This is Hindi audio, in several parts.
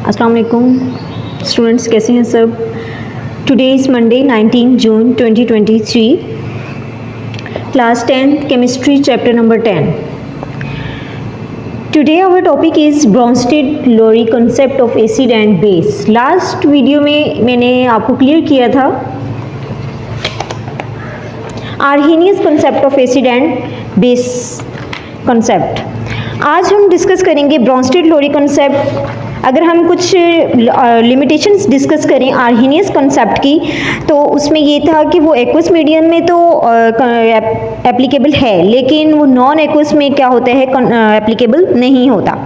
अस्सलाम वालेकुम स्टूडेंट्स, कैसे हैं सब। Today is Monday 19 June 2023, class 10 chemistry chapter number 10। Today our topic is Bronsted Lowry concept of acid and base. Last video में मैंने आपको क्लियर किया था Arrhenius concept of acid and base concept. आज हम डिस्कस करेंगे ब्रोंस्टेड-लोरी कॉन्सेप्ट। अगर हम कुछ लिमिटेशंस डिस्कस करें आर्हेनियस कॉन्सेप्ट की, तो उसमें ये था कि वो एक्वस मीडियम में तो एप्लीकेबल है, लेकिन वो नॉन एक्वस में क्या होता है, एप्लीकेबल नहीं होता।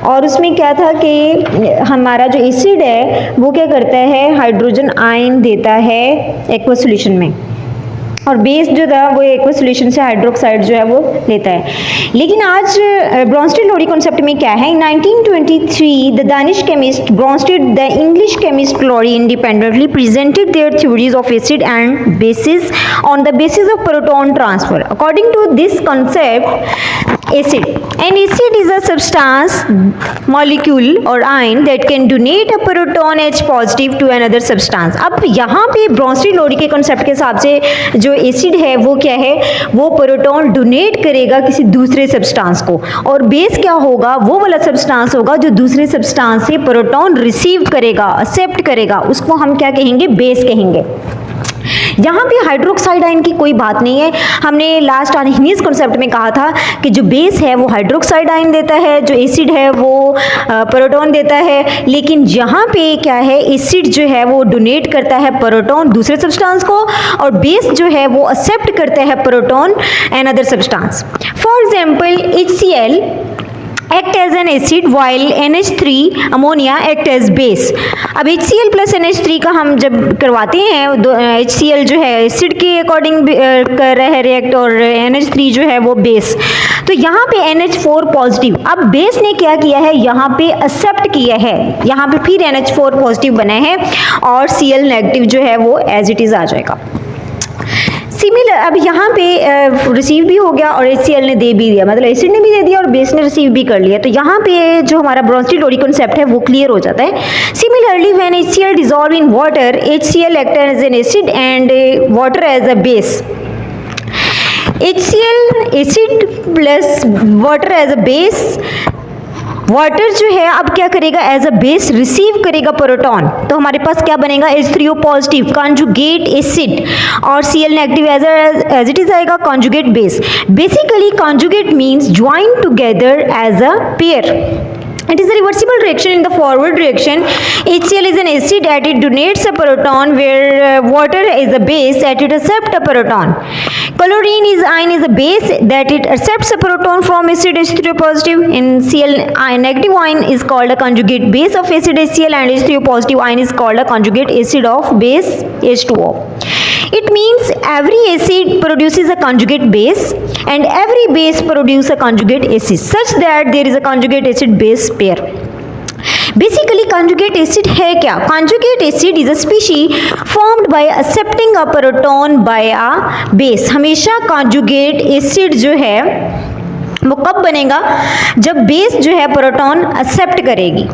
और उसमें क्या था कि हमारा जो एसिड है वो क्या करता है, हाइड्रोजन आयन देता है एक्वस सॉल्यूशन में, और बेस जो था वो एक्वस सॉल्यूशन से हाइड्रोक्साइड जो है वो लेता है। लेकिन आज ब्रोंस्टेड-लोरी कॉन्सेप्ट में क्या है, 1923 the Danish chemist Bronsted the English chemist Lowry independently presented their theories of acid and basis on the basis of proton transfer. According to this concept acid an acid is a substance molecule और ion that can donate a proton H positive to another substance. अब यहाँ पे ब्रोंस्टेड-लोरी के कॉन्सेप्ट के हिसाब से जो एसिड है वो क्या है, वो प्रोटॉन डोनेट करेगा किसी दूसरे सब्सटेंस को, और बेस क्या होगा, वो वाला सब्सटेंस होगा जो दूसरे सब्सटेंस से प्रोटॉन रिसीव करेगा, एक्सेप्ट करेगा, उसको हम क्या कहेंगे, बेस कहेंगे। यहाँ पे हाइड्रोक्साइड आयन की कोई बात नहीं है। हमने लास्ट आर्हेनियस कॉन्सेप्ट में कहा था कि जो बेस है वो हाइड्रोक्साइड आयन देता है, जो एसिड है वो प्रोटॉन देता है। लेकिन यहाँ पे क्या है, एसिड जो है वो डोनेट करता है प्रोटॉन दूसरे सब्सटेंस को, और बेस जो है वो एक्सेप्ट करता है proton another substance. For example HCl act as an acid while NH3 ammonia act as base। अब HCl प्लस NH3 का हम जब करवाते हैं, HCl जो है एसिड के अकॉर्डिंग कर रहा है रिएक्ट, और NH3 जो है वो बेस। तो यहाँ पे NH4 पॉजिटिव, अब बेस ने क्या किया है, यहाँ पे एक्सेप्ट किया है, यहाँ पे फिर NH4 पॉजिटिव बना है, और Cl नेगेटिव जो है वो एज इट इज आ जाएगा। सिमिलर अब यहाँ पे रिसीव भी हो गया और HCl ने दे भी दिया, मतलब एसिड ने भी दे दिया और बेस ने रिसीव भी कर लिया। तो यहाँ पे जो हमारा ब्रोंस्टेड-लोरी कॉन्सेप्ट है वो क्लियर हो जाता है। Similarly when HCl dissolve in water, HCl act as an acid and water as a base. HCl acid plus water as a base, water जो है अब क्या करेगा, एज अ बेस रिसीव करेगा प्रोटॉन, तो हमारे पास क्या बनेगा, H3O पॉजिटिव कॉन्जुगेट एसिड, और Cl negative as it is आएगा conjugate base. Basically conjugate means join together as a pair. It is a reversible reaction in the forward reaction. HCl is an acid that it donates a proton, where water is a base that it accepts a proton. Chlorine is a base that it accepts a proton from acid H3O positive. In Cl negative ion is called a conjugate base of acid HCl, and H3O positive ion is called a conjugate acid of base H2O. It means every acid produces a conjugate base and every base produces a conjugate acid, such that there is a conjugate acid base pair. Basically conjugate acid है क्या, conjugate acid is a species formed by accepting a proton by a base। हमेशा conjugate acid जो है वो कब बनेगा, जब बेस जो है प्रोटॉन एक्सेप्ट करेगी,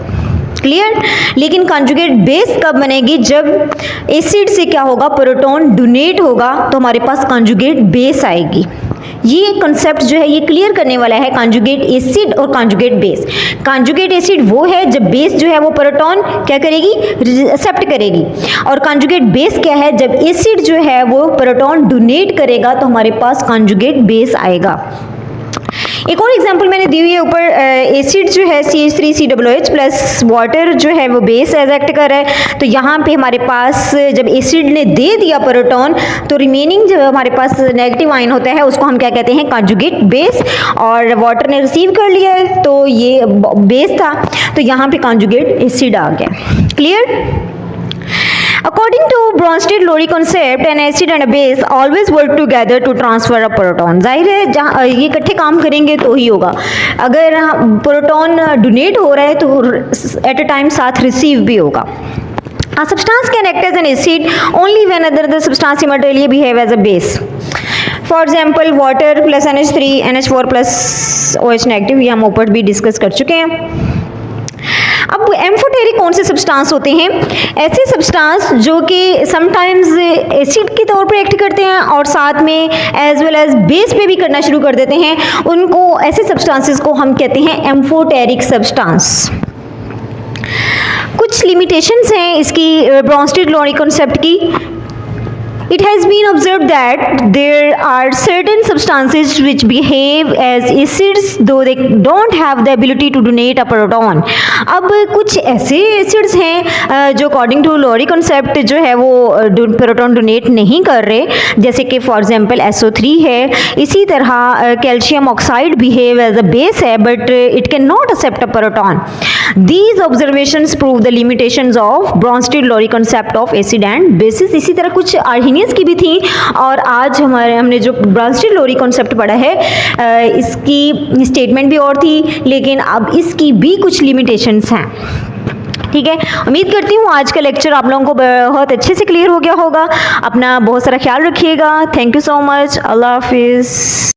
क्लियर। लेकिन कॉन्जुगेट बेस कब बनेगी, जब एसिड से क्या होगा, प्रोटॉन डोनेट होगा, तो हमारे पास कॉन्जुगेट बेस आएगी। ये कॉन्सेप्ट जो है ये क्लियर करने वाला है, कॉन्जुगेट एसिड और कॉन्जुगेट बेस। कॉन्जुगेट एसिड वो है जब बेस जो है वो प्रोटॉन क्या करेगी, एक्सेप्ट करेगी, और कॉन्जुगेट बेस क्या है, जब एसिड जो है वो प्रोटॉन डोनेट करेगा, तो हमारे पास कॉन्जुगेट बेस आएगा। एक और एग्जांपल मैंने दी हुई है ऊपर, एसिड जो है CH3COOH प्लस वाटर जो है वो बेस एज एक्ट कर रहा है। तो यहाँ पे हमारे पास जब एसिड ने दे दिया प्रोटॉन, तो रिमेनिंग जो हमारे पास नेगेटिव आयन होता है उसको हम क्या कहते हैं, कॉन्जुगेट बेस, और वाटर ने रिसीव कर लिया है तो ये बेस था, तो यहाँ पे कॉन्जुगेट एसिड आ गया। Clear. According to Bronsted-Lowry concept, an acid and a base always work together to transfer a proton। जाहिर है जहाँ ये इकट्ठे काम करेंगे तो ही होगा। अगर प्रोटॉन डोनेट हो रहा है तो एट अ टाइम साथ रिसीव भी होगा। A substance can act as an acid only when other the substance simultaneously behave as a base। For example, water plus NH3, NH4 plus OH negative, ये हम ऊपर भी डिस्कस कर चुके हैं। अब एम्फोटेरिक कौन से सब्सटेंस होते हैं? ऐसे सब्सटेंस जो कि समटाइम्स एसिड के तौर पर एक्ट करते हैं और साथ में एज वेल एज बेस पे भी करना शुरू कर देते हैं, उनको ऐसे सब्सटेंसेस को हम कहते हैं एम्फोटेरिक सब्सटेंस। कुछ लिमिटेशंस हैं इसकी ब्रॉन्स्टेड-लोरी कॉन्सेप्ट की। It has been observed that there are certain substances which behave as acids though they don't have the ability to donate a proton। अब कुछ ऐसे एसिड्स हैं जो अकॉर्डिंग टू लोरी कॉन्सेप्ट जो है वो प्रोटॉन डोनेट नहीं कर रहे, जैसे कि फॉर एग्जांपल SO3 है। इसी तरह calcium oxide behave as a base है but it can not accept a proton. These observations prove the limitations of Bronsted-Lowry concept of acid and bases। इसी तरह कुछ आर्हीनियस की भी थी और आज हमने जो ब्रॉन्स्टेड-लोरी कॉन्सेप्ट पढ़ा है इसकी स्टेटमेंट भी और थी, लेकिन अब इसकी भी कुछ लिमिटेशंस हैं। ठीक है, उम्मीद करती हूँ आज का लेक्चर आप लोगों को बहुत अच्छे से क्लियर हो गया होगा। अपना बहुत सारा ख्याल रखिएगा। Thank you so much. अल्लाह हाफिज़।